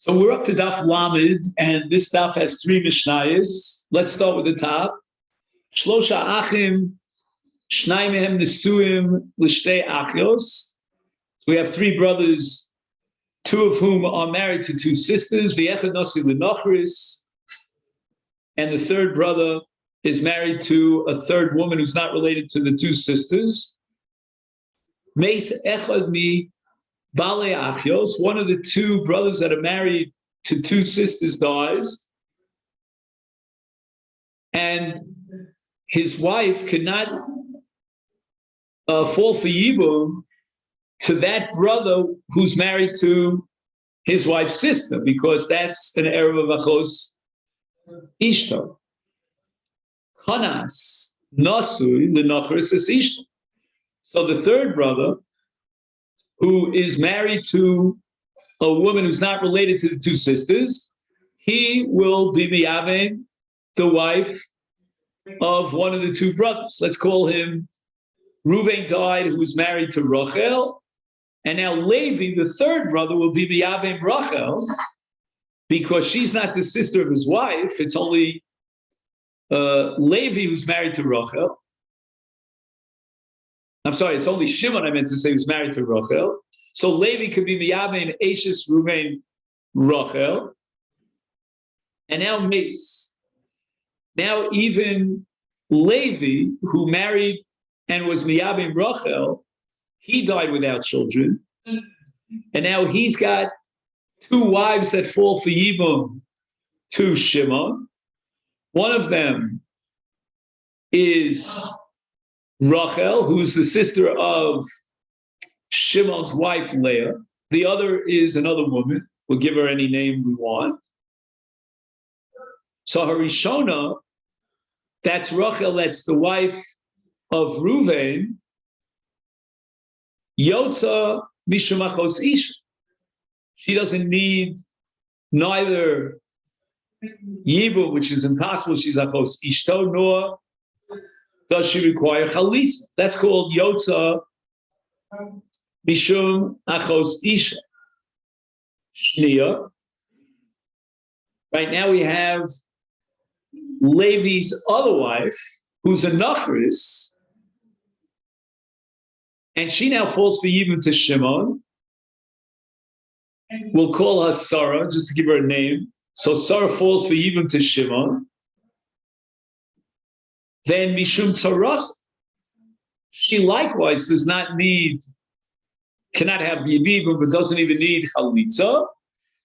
So we're up to Daf Lamed, and this daf has three Mishnayos. Let's start with the top. Shlosha Achim, Shnai Mehem Nesuim L'Shtei Achios. We have three brothers, two of whom are married to two sisters. V'echad Nasi L'Nochris, and the third brother is married to a third woman who's not related to the two sisters. Meis Echad Mi Bale Achios, one of the two brothers that are married to two sisters dies, and his wife cannot fall for Yibum to that brother who's married to his wife's sister, because that's an erev of Achos Ishto. Chanas Nasui L'Nochris Es Ishto. So the third brother, who is married to a woman who's not related to the two sisters, he will be miyavim, the wife of one of the two brothers. Let's call him Reuven died, who was married to Rachel, and now Levi, the third brother, will be miyavim Rachel, because she's not the sister of his wife. It's only Levi who's married to Rachel. I'm sorry, it's only Shimon I meant to say who's married to Rachel. So Levi could be Miyabim, Ashes, Ruvain, Rachel. And now Mace. Now even Levi, who married and was Miyabim Rachel, he died without children. And now he's got two wives that fall for Yibum to Shimon. One of them is Rachel, who's the sister of Shimon's wife, Leah. The other is another woman. We'll give her any name we want. So Harishona, that's Rachel, that's the wife of Reuven. Yotza Mishum Achos Isha. She doesn't need neither Yibum, which is impossible, she's Achos Ishto, nor does she require chalitza. That's called Yotza Mishum Achos Isha. Shniya. Right now we have Levi's other wife, who's a Nachris, and she now falls for Yibum to Shimon. We'll call her Sarah, just to give her a name. So Sarah falls for Yibum to Shimon. Then Mishum Tzaras, she likewise does not need, cannot have Yibum, but doesn't even need Chalitza.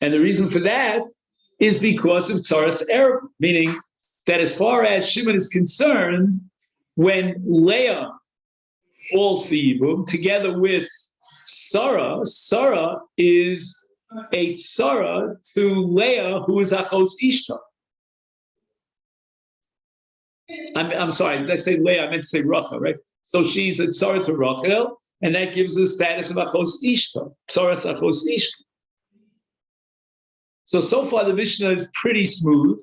And the reason for that is because of Tzaras Erev, meaning that as far as Shimon is concerned, when Leah falls for Yibum, together with Sarah, Sarah is a Tzara to Leah, who is Achos Ishta. I'm sorry, did I say Leah? I meant to say Rachel, right? So she's a Tzara to Rachel, and that gives the status of Achos Ishta, Tzaras Achos Ishta. So far the Mishnah is pretty smooth,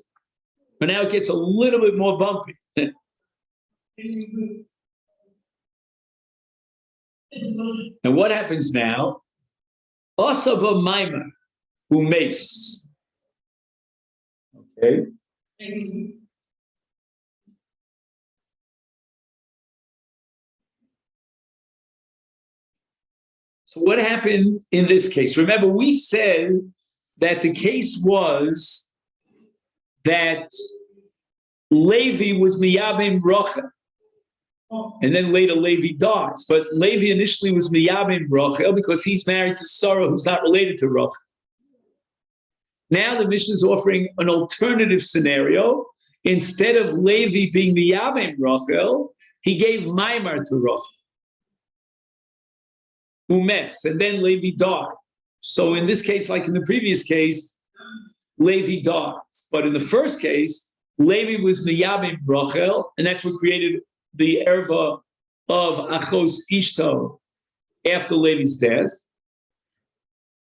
but now it gets a little bit more bumpy. And what happens now? Asaba Maimah, who mace. Okay. So what happened in this case? Remember, we said that the case was that Levi was Miyabim Rachel, and then later Levi dies. But Levi initially was Miyabim Rachel because he's married to Sarah, who's not related to Rachel. Now the Mishnah is offering an alternative scenario. Instead of Levi being Miyabim Rachel, he gave Maimar to Rachel. Umes, and then Levi died. So in this case, like in the previous case, Levi died. But in the first case, Levi was Miyabim Rachel, and that's what created the erva of Achos Ishto after Levi's death.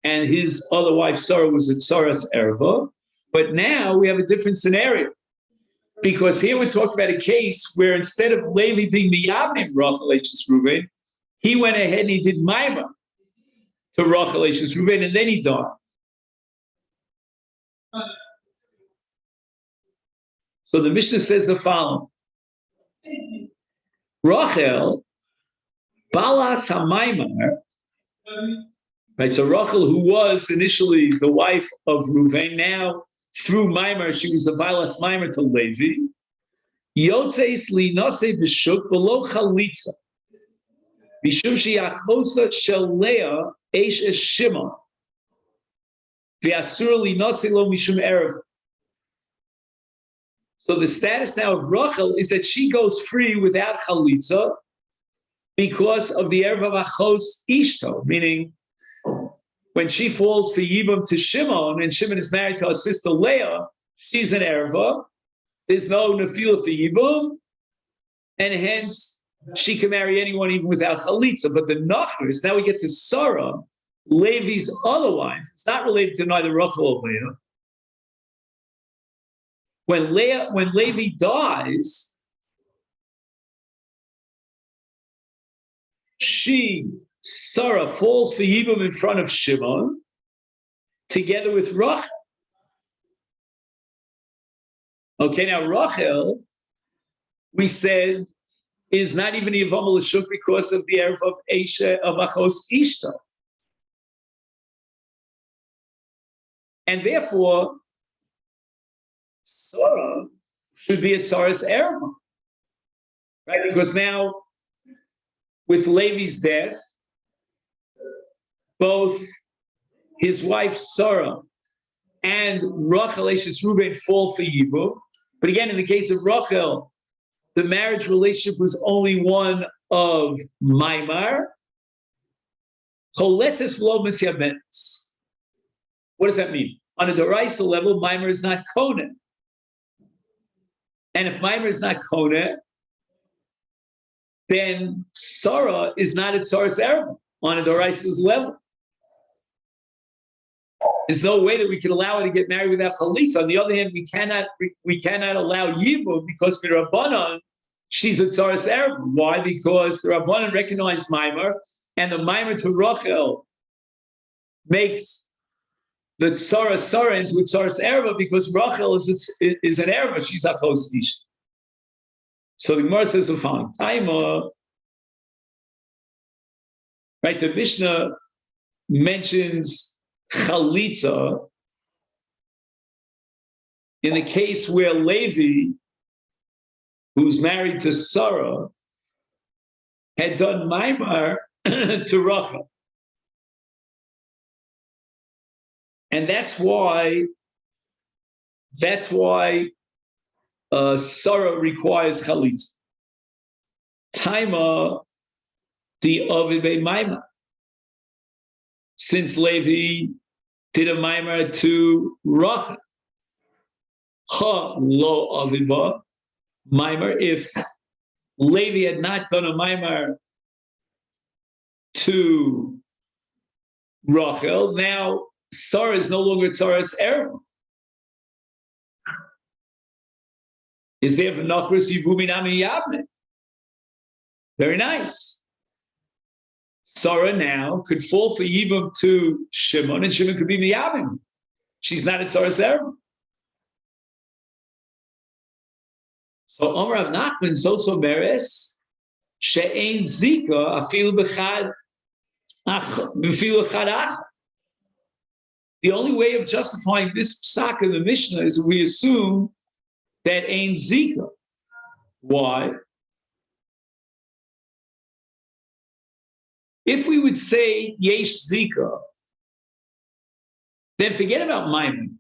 And his other wife, Sarah, was a Tzaras erva. But now we have a different scenario. Because here we're talking about a case where instead of Levi being Miyabim Rachel, Reuven, he went ahead and he did Maimah to Rachel Reuven, and then he died. So the Mishnah says the following. Rachel, Balas HaMaimar, right? So Rachel, who was initially the wife of Reuven, now through Maimar, she was the Balas Maimar to Levi. Yotzeis li nase b'shuk below chalitza. Bishum she'achosa shel Leah eish es Shimon. V'asur li nase lo mishum erev. So the status now of Rachel is that she goes free without chalitza because of the erev of achos ishto, meaning when she falls for Yibam to Shimon, and Shimon is married to her sister Leah, she's an erva. There's no nefila for Yibum, and hence she can marry anyone even without chalitza. But the nachris, now we get to Sarah, Levi's other wife. It's not related to neither Rachel or Leah. When Levi dies, Sarah falls for Yibum in front of Shimon, together with Rachel. Okay, now Rachel, we said, is not even Yevamot l'shuk because of the erev of Esha of Achos Ishta. And therefore, Sarah should be a Tzaras Erev, right? Because now, with Levi's death, both his wife Sarah and Rachel Eshes Reuben fall for Yibum. But again, in the case of Rachel, the marriage relationship was only one of Maimar. What does that mean? On a Doraisa level, Maimar is not Kohen. And if Maimar is not Kohen, then Sarah is not a Tzaras Erev on a Doraisa's level. There's no way that we can allow her to get married without Chalisa. On the other hand, we cannot allow Yibum because for Rabbanan, she's a Tzaras Erev. Why? Because the Rabbanan recognized Maimar, and the Maimar to Rachel makes the Tzara Sarah into a Tzaras Erev because Rachel is an Erev. She's a Achos Ishta. So the Gemara says the following: Taima, right? The Mishnah mentions Chalitza in the case where Levi, who's married to Sarah, had done Maimar to Rachel. And that's why Sarah requires Chalitza. Taima the Ovid Bei Maimar. Since Levi did a Maimar to Rachel. Ha lo Aviba Maimar. If Levi had not done a Maimar to Rachel, now Sarah is no longer Tzaras Erev. Is there for Nachris Yivumin Ami Yavne? Very nice. Sarah now could fall for Yibum to Shimon, and Shimon could be Miyavim. She's not a Tzaras Erev. So Omer Rav Nachman Zoso Meres She'ein Zika Afilu B'chad Achad. The only way of justifying this psak in the Mishnah is if we assume that Ein Zika. Why? If we would say Yesh Zika, then forget about Maimon.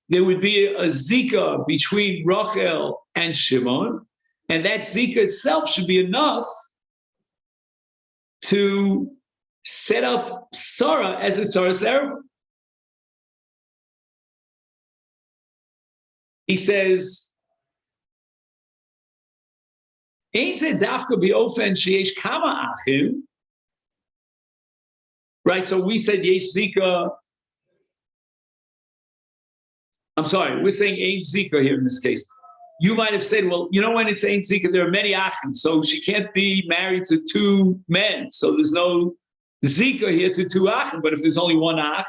There would be a Zika between Rachel and Shimon, and that Zika itself should be enough to set up Sarah as a Tzaras Erev. He says, Ein ze dafka b'ofen sheyesh kama achim. Right, so we said yesh zika. I'm sorry, we're saying ain't zika here in this case. You might have said, well, you know when it's ain't zika, there are many achim, so she can't be married to two men. So there's no zika here to two achim. But if there's only one ach,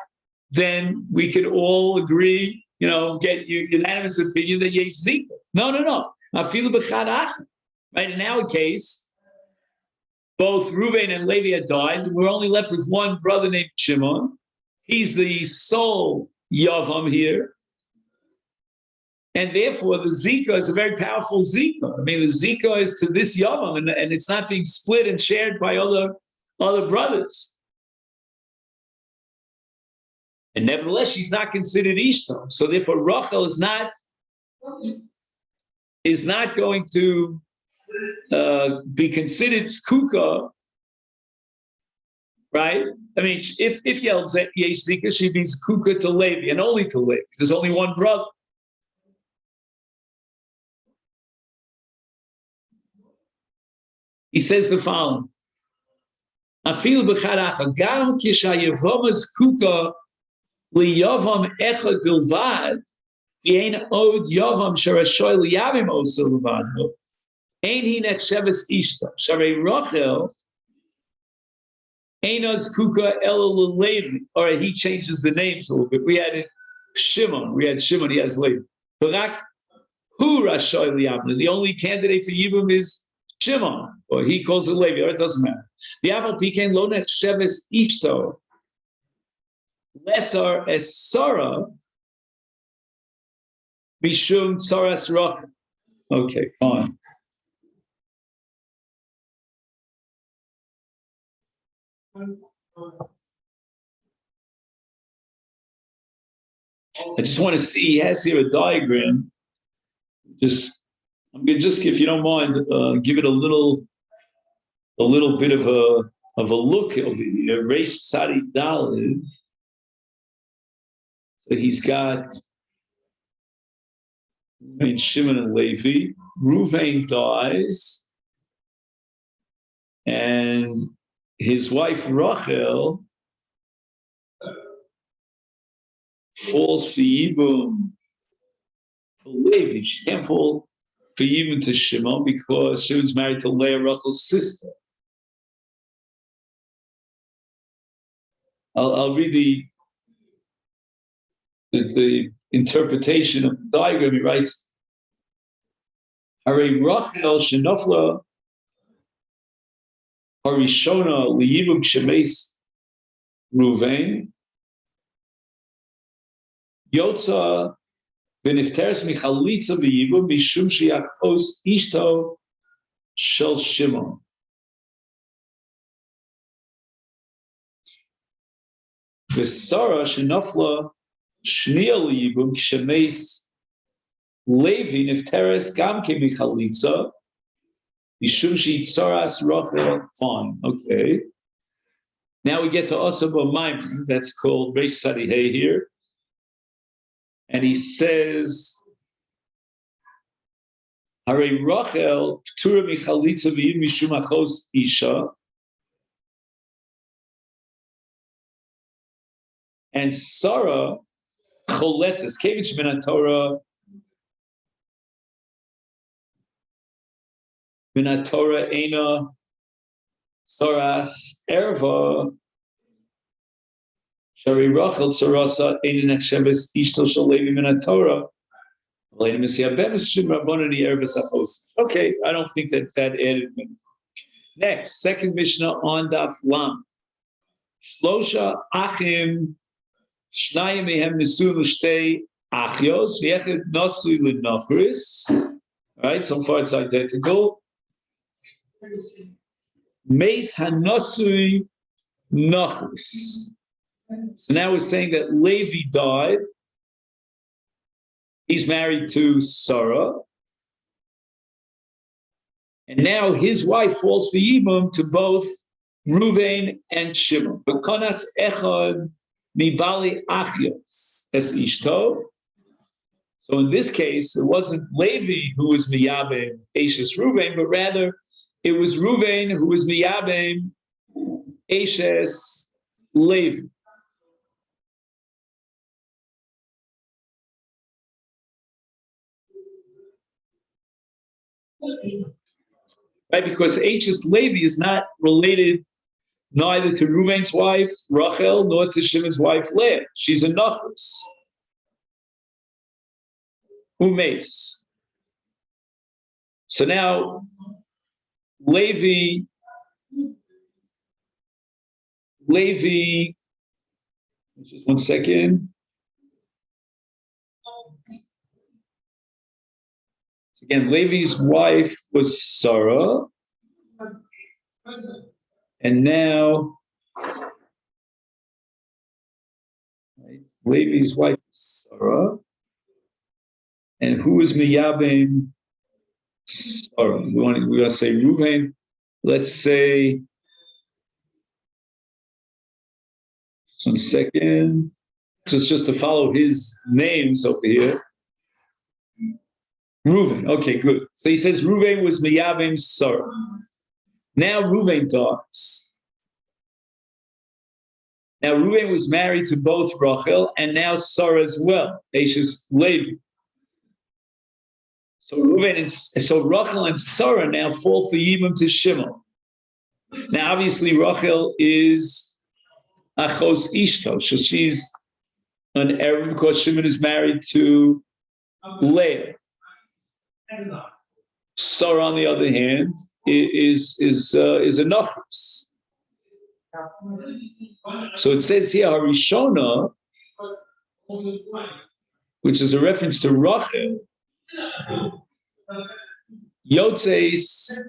then we could all agree get your unanimous opinion that yesh zika. No. Right? In our case, both Reuven and Levi had died. We're only left with one brother named Shimon. He's the sole Yavam here. And therefore, the Zika is a very powerful Zika. I mean, the Zika is to this Yavam, and it's not being split and shared by other brothers. And nevertheless, she's not considered Ishto. So therefore, Rachel is not going to be considered Skuka, right? I mean, if Yesh Zika, she'd be Skuka to Levi, and only to Levi. There's only one brother. He says the following. Afil b'characha gam kishayevom skuka liyavam echad bilvad v'ein od yavam sharashoy liyavim oso levadho ein hi nechsheves ishta sharei Rachel ein skuka elo levi. Or he changes the names a little bit. We had Shimon. He has Levi. Barak hu rashoy liyavim. The only candidate for Yibum is Shimon, or he calls it Levi, or it doesn't matter. The Aval Pikein lo nechsheves ishto lesser as Sarah mishum tsaras Rachel. Okay, fine. I just want to see. He has here a diagram. I'm going to just, if you don't mind, give it a little bit of a look over here. Reish Tzadik Daled. So he's got Shimon and Levi. Reuven dies, and his wife Rachel falls for Yibum for Levi. She can't fall for even to Shimon because Shimon's married to Leah, Rachel's sister. I'll read the interpretation of the diagram. He writes, Harei Rachel shenofla harishona liyibum shemes Reuven yotza v'nifteres michalitza v'yibum mishum sheyachos ishto shel Shimon. V'sara shenofla shniya liyibum shemes Levi nifteres gam ke michalitza mishum sheyitzaras Rachel. Fine, okay. Now we get to Osaba Maimon. That's called Reish Tzadik Hey here. And he says, Harei Rachel p'tura michalitza v'yid mishum achos isha. And Sarah choletzes kevich min Torah eina saras erva. Shari Rachel tzarasa eina nechsheves ishto shel Levi min Torah. Okay, I don't think that added. Next, second Mishnah on Daf Lam. Shlosha achim shnayim mehem nisu l'shtei achios v'echad nasui l'nachris. All right, so far it's identical. Meis hanasui nachris. So now we're saying that Levi died. He's married to Sarah. And now his wife falls for Yibum to both Reuven and Shimon. B'konas echad mibali achios es ishto. So in this case, it wasn't Levi who was miyabim Eshes Reuven, but rather it was Reuven who was miyabim Eshes Levi. Right, because Eshes Levi is not related neither to Reuven's wife Rachel nor to Shimon's wife Leah. She's a nachos. umes. So now Levi, just one second. Again, Levi's wife was Sarah, and now Levi's wife is Sarah, and who is Miyabim Sarah? We want to say Reuven. Let's say, just 1 second, just to follow his names over here. Reuven. Okay, good. So he says Reuven was Miyabim Sarah. Now Reuven dies. Now Reuven was married to both Rachel and now Sarah as well, Ashes Levi. So Rachel and Sarah now fall for Yibam to Shimon. Now obviously Rachel is Achos Ishto, so she's an Erev because Shimon is married to Leah. Sarah, on the other hand, is a Nachos. So it says here Harishona, which is a reference to Rachel, Yotzeis.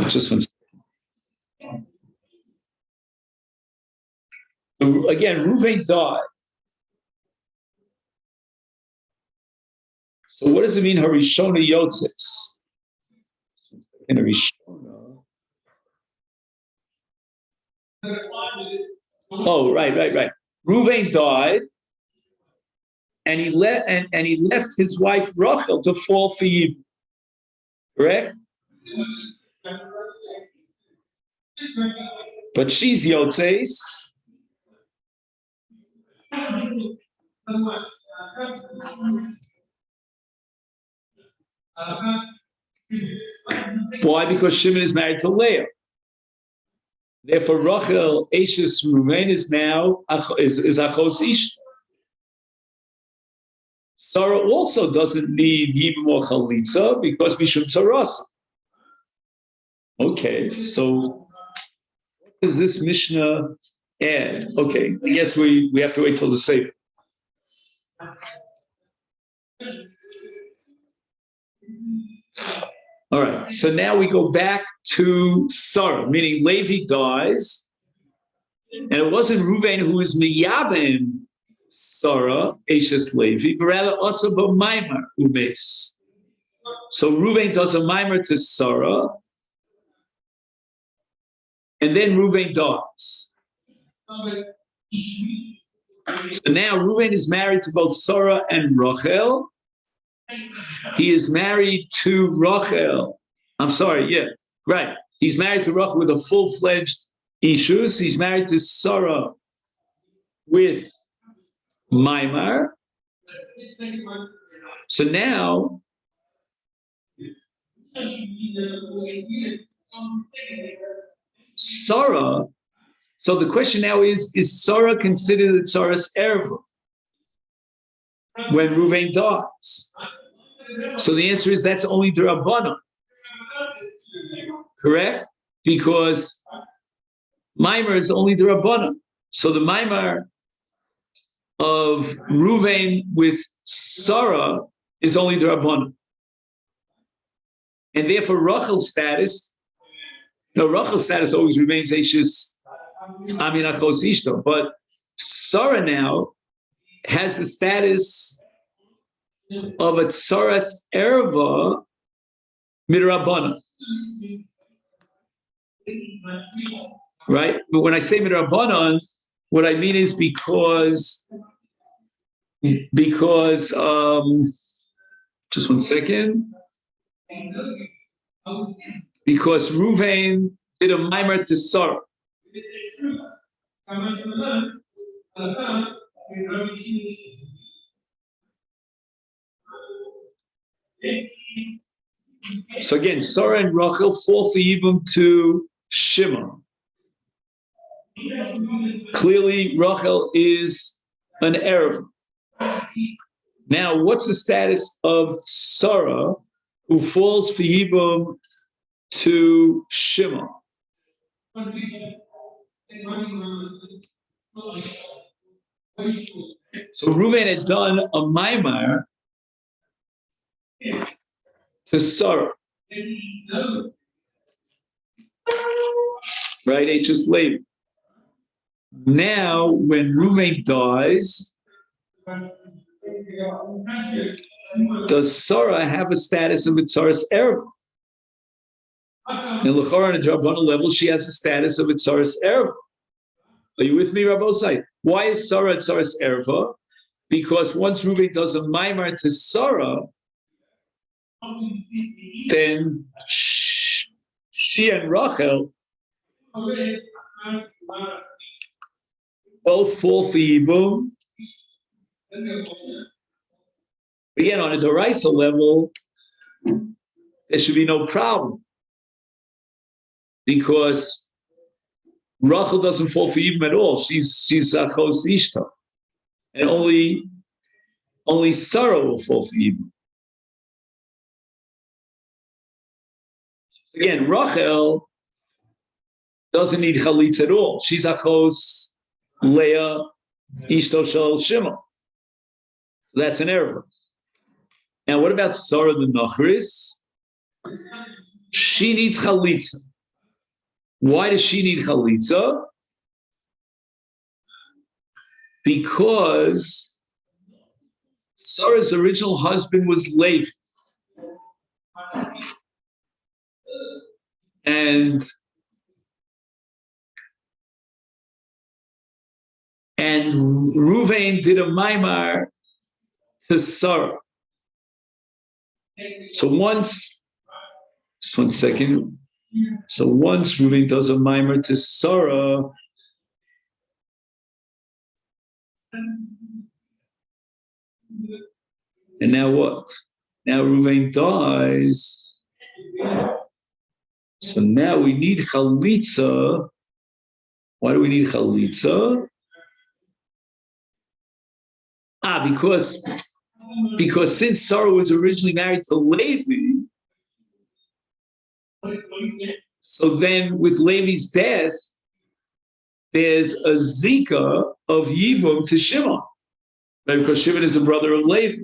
Just 1 second. Again, Reuven died. So what does it mean, Harishona Yotzeis? In Harishona. Oh, right. Reuven died, and he left his wife Rachel to fall for Yibam. Correct? But she's Yotzeis. Why? Because Shimon is married to Leah. Therefore, Rachel, Ashes Reuven is now is Achos Ishta. Sarah also doesn't need Yibam or Chalitza because Mishum Tzarasa. Okay, so what does this Mishnah add? Okay, I guess we have to wait till the Sefer. All right, so now we go back to Sarah, meaning Levi dies, and it wasn't Reuven who was Miyabim Sarah, Ashes Levi, but rather also B'Maimar Umes. So Reuven does a Maimar to Sarah, and then Reuven dies. So now Reuven is married to both Sarah and Rachel. He is married to Rachel. I'm sorry, yeah, right. He's married to Rachel with a full-fledged Ishus. He's married to Sarah with Maimar. So now, Sarah, so the question now is Sarah considered a Tzaras Erva when Reuven dies? So the answer is that's only the Rabbanan. Correct? Because Maimar is only the Rabbanan. So the Maimar of Reuven with Sarah is only the Rabbanan. And therefore Rachel's status always remains Ashes Amin Achos Ishto. But Sarah now has the status of a Tzaras Erva Midrabanan. Right? But when I say Midrabanan, what I mean is because just 1 second. Because Reuven did a Maimar to Sarah. So again, Sarah and Rachel fall for Yibam to Shimon. Clearly, Rachel is an Erev. Now, what's the status of Sarah, who falls for Yibum to Shimon? So Reuven had done a maimar to Sarah, right? H's later. Now, when Reuven dies, does Sarah have a status of Itzaras Erev? In L'chora, on a Drabbana level, she has a status of Itzaras Erev. Are you with me, Rabbosai? Why is Sarah Itzaras Erev? Because once Reuven does a maimar to Sarah, then she and Rachel both fall for Yibum. Again, on a Doraisa level, there should be no problem, because Rachel doesn't fall for Yibum at all. She's Achos Ishta, and only Sarah will fall for Yibum. Again, Rachel doesn't need Chalitz at all. She's Achos Leah Ishto Shel Shimon. That's an error. Now, what about Sarah the Nachris? She needs Chalitza. Why does she need Chalitza? Because Sarah's original husband was Levi. And Reuven did a maimar to Sarah. So once, just 1 second. So once Reuven does a maimar to Sarah, and now what? Now Reuven dies. So now we need Chalitza. Why do we need Chalitza? Because since Sarah was originally married to Levi, so then with Levi's death, there's a Zika of Yibum to Shimon, right? Because Shimon is a brother of Levi.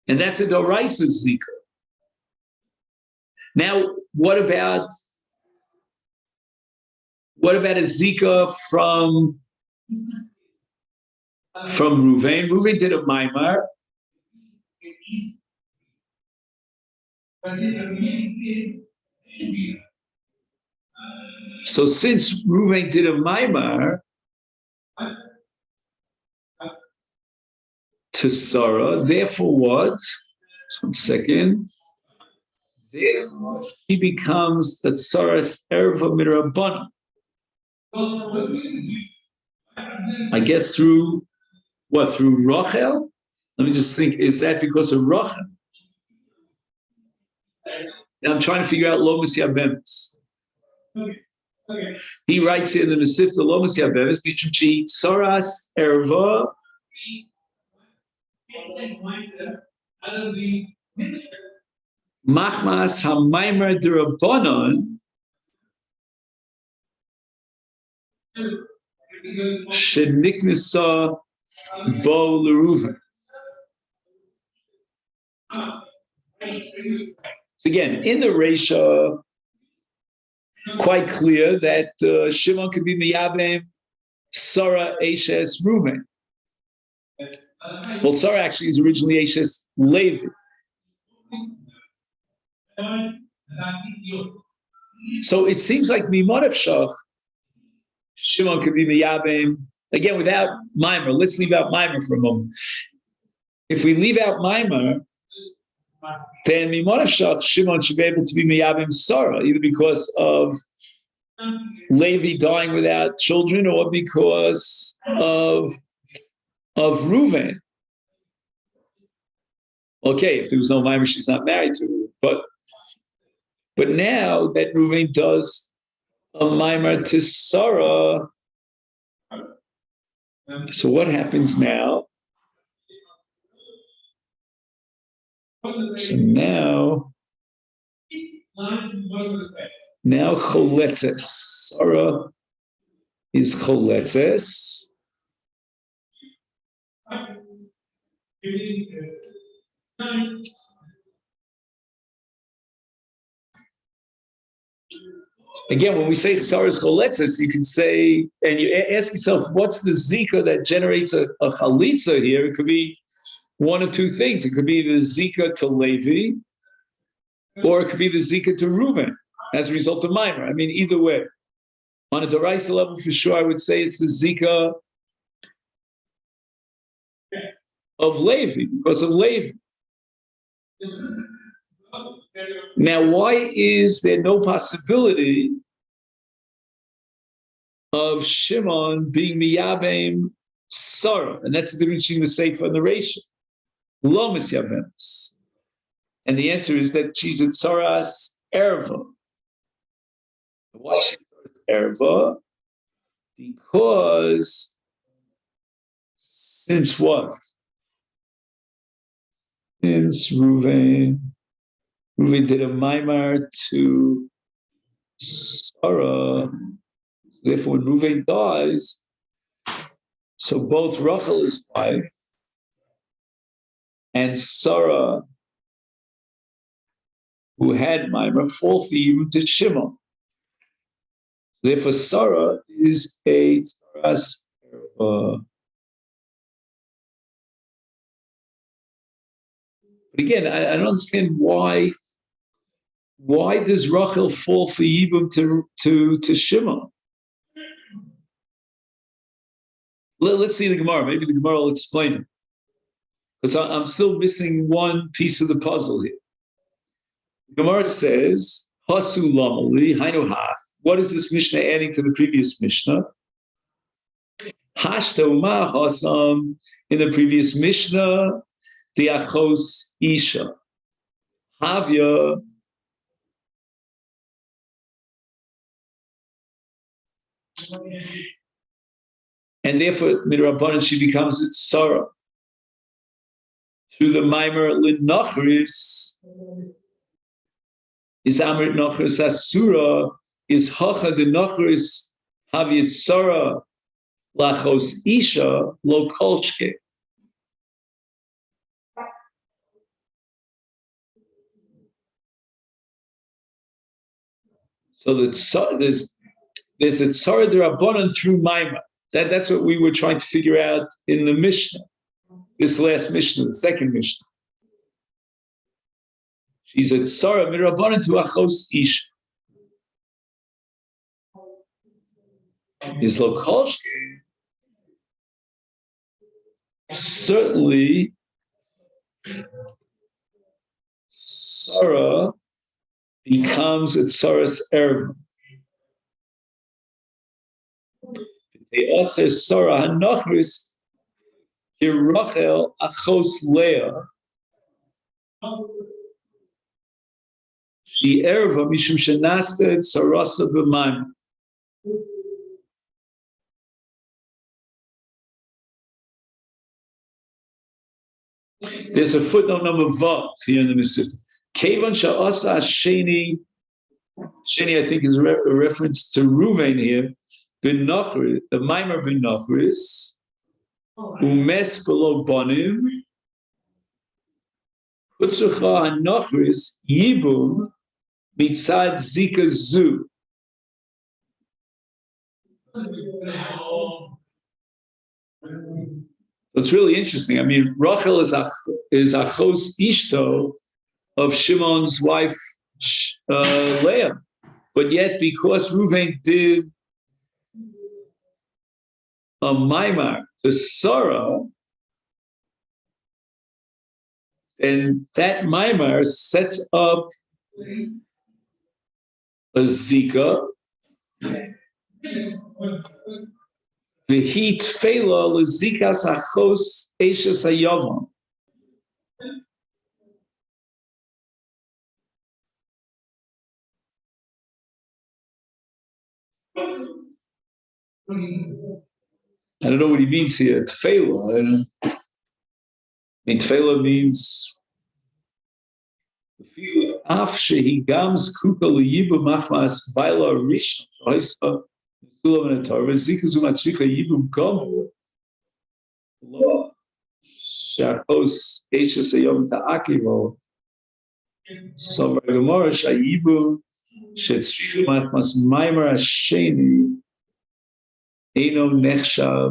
And that's a Doraisa Zika. Now, what about a Zika from Reuven? Reuven did a maimar. So since Reuven did a maimar to Sarah, therefore what? Just 1 second. Therefore, she becomes the Tsaras Erva Mirabana. I guess through what? Through Rachel? Let me just think. Is that because of Rachel? And I'm trying to figure out Lomas Yabemis. He writes here in the Masechet Lomas Yabemis, Bichuchi Tsaras Erva. Machmas Hamaymer Derabanan Sheniknisa Bo Leruven. So again, in the Reisha, quite clear that Shimon could be Miyabim, Sarah, Eshes, Reuven. Well, Sarah actually is originally Eshes, Levi. So it seems like Mimon of Shach, Shimon could be Miyabim, again without Maimer. Let's leave out Maimer for a moment. If we leave out Maimer, then Mimon of Shach, Shimon should be able to be Miyabim Sarah, either because of Levi dying without children or because of Reuven. Okay, if there was no Maimer, she's not married to her. But now that Reuven does a Maimer to Sarah, so what happens now? So now choletzes. Sarah is choletzes. Again, when we say Sarah's choletzes, you can say, and you ask yourself, what's the zika that generates a chalitza here? It could be one of two things. It could be the zika to Levi, or it could be the zika to Reuben as a result of Maimer. I mean, either way. On a Doraisa level, for sure, I would say it's the zika of Levi, because of Levi. Now, why is there no possibility of Shimon being Miyabim Sarah? And that's the difference between the Sefer and the Reisha. Lomis Yabems. And the answer is that she's a Tsaras Erva. Why is she Tsaras Erva? Because since what? Since Reuven did a Maimar to Sarah. Therefore, when Reuven dies, so both Rachel, his wife, and Sarah, who had Maimar, fall for you to Shimon. Therefore, Sarah is a Tsaras Erva. But again, I don't understand why does Rachel fall for Yibum to Shimon? Let's see the Gemara. Maybe the Gemara will explain it. Because I'm still missing one piece of the puzzle here. The Gemara says, Hasu lamali, hainu hach. What is this Mishnah adding to the previous Mishnah? Hashta uma hasam. In the previous Mishnah, the achos isha. Havya. And therefore, midrabanan, she becomes its Sarah. Through the Maimer Linachris, is Amrit Nachris Asura, is Hacha de Nachris Havit Sarah Lachos Isha Lo Kolchke. So that there's a Tzara de Rabbanan through Maimer. That's what we were trying to figure out in the Mishnah. This last Mishnah, the second Mishnah. She's a Tzara Mirabanan to Achos Ish. Is Lokolshke. Certainly, Sarah becomes a Tsaras Erva. They also Sarah Hanochris. Rachel achos Leah. She erva mishum shenasted sarasa b'mayim. There's a footnote number Vav here in the Masechet. Kevan sha'asa sheni. Sheni, I think, is a reference to Reuven here. Ben Nachris, the Maimer ben Nachris. Umes below bonim, Hutzrucha Hanochris Yibum Mitzad Zika Zu. It's really interesting. I mean, Rachel is Achos Ishto of Shimon's wife Leah, but yet because Reuven did a Maimar to Sarah, and that Maimar sets up a Zika. The heat fela lezikas achos eishes hayavam. I don't know what he means here. Tefela. I mean, tefela means אף שהיא גם זקוקה לייבום מחמס בילה הראשון, שהייתה מסולה מן התורה, וזיקה זו מצריכה ייבום גמור, לא שהכוס אשס היום תעקיבו, סובר הגמורה שהייבום שצריכה מחמס מיימר השני, אינו נחשב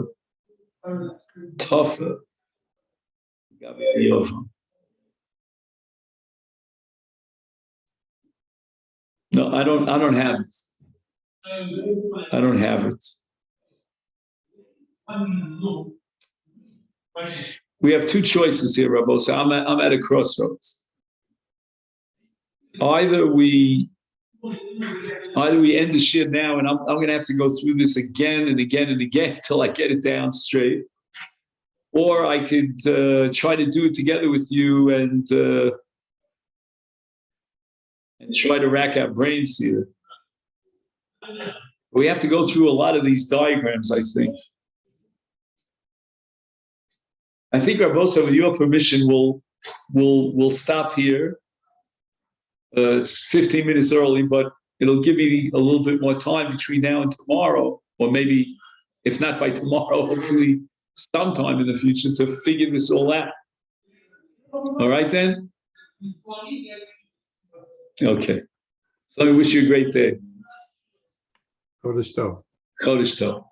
tougher. No, I don't have it. I don't have it. We have two choices here, Rabbi. So I'm at a crossroads. Either we end the shit now, and I'm going to have to go through this again and again and again till I get it down straight. Or I could try to do it together with you and try to rack our brains here. We have to go through a lot of these diagrams, I think. I think, Rabosa, with your permission, we'll stop here. It's 15 minutes early, but it'll give me a little bit more time between now and tomorrow, or maybe, if not by tomorrow, hopefully sometime in the future to figure this all out. All right, then? Okay. So I wish you a great day. Chodesh Tov. Chodesh Tov.